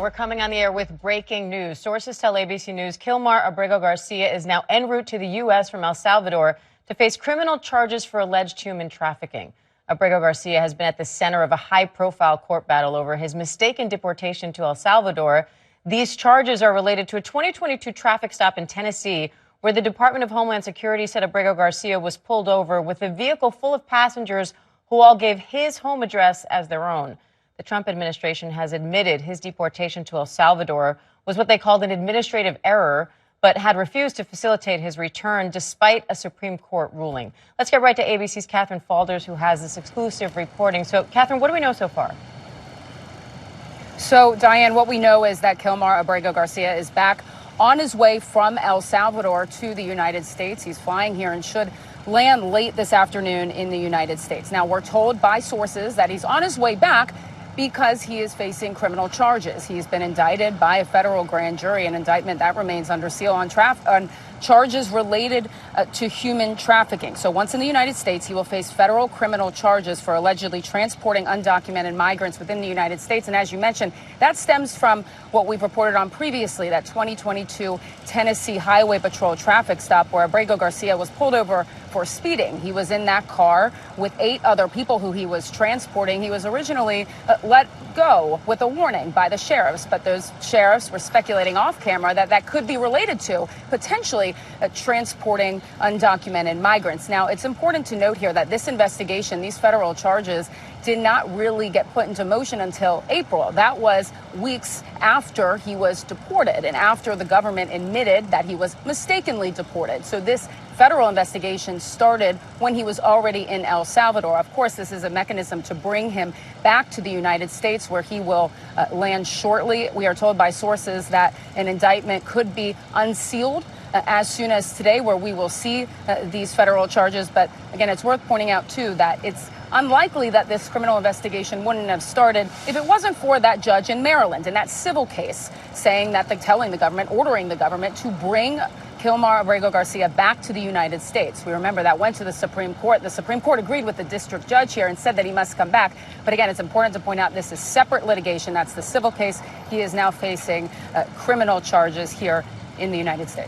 We're coming on the air with breaking news. Sources tell ABC News Kimar Abrego Garcia is now en route to the U.S. from El Salvador to face criminal charges for alleged human trafficking. Abrego Garcia has been at the center of a high-profile court battle over his mistaken deportation to El Salvador. These charges are related to a 2022 traffic stop in Tennessee, where the Department of Homeland Security said Abrego Garcia was pulled over with a vehicle full of passengers who all gave his home address as their own. The Trump administration has admitted his deportation to El Salvador was what they called an administrative error, but had refused to facilitate his return despite a Supreme Court ruling. Let's get right to ABC's Catherine Falders, who has this exclusive reporting. So, Catherine, what do we know so far? So, Diane, what we know is that Kimar Abrego Garcia is back on his way from El Salvador to the United States. He's flying here and should land late this afternoon in the United States. Now, we're told by sources that he's on his way back because he is facing criminal charges. He's been indicted by a federal grand jury, an indictment that remains under seal on charges related to human trafficking. So once in the United States, he will face federal criminal charges for allegedly transporting undocumented migrants within the United States. And as you mentioned, that stems from what we've reported on previously, that 2022 Tennessee Highway Patrol traffic stop where Abrego Garcia was pulled over for speeding. He was in that car with 8 other people who he was transporting. He was originally let go with a warning by the sheriffs, but those sheriffs were speculating off camera that that could be related to potentially transporting undocumented migrants. Now, it's important to note here that this investigation, these federal charges, did not really get put into motion until April. That was weeks after he was deported and after the government admitted that he was mistakenly deported. So this federal investigation started when he was already in El Salvador. Of course, this is a mechanism to bring him back to the United States, where he will land shortly. We are told by sources that an indictment could be unsealed as soon as today, where we will see these federal charges. But again, it's worth pointing out, too, that it's unlikely that this criminal investigation wouldn't have started if it wasn't for that judge in Maryland in that civil case saying that ordering the government to bring Kimar Abrego Garcia back to the United States. We remember that went to the Supreme Court. The Supreme Court agreed with the district judge here and said that he must come back. But again, it's important to point out this is separate litigation. That's the civil case. He is now facing criminal charges here in the United States.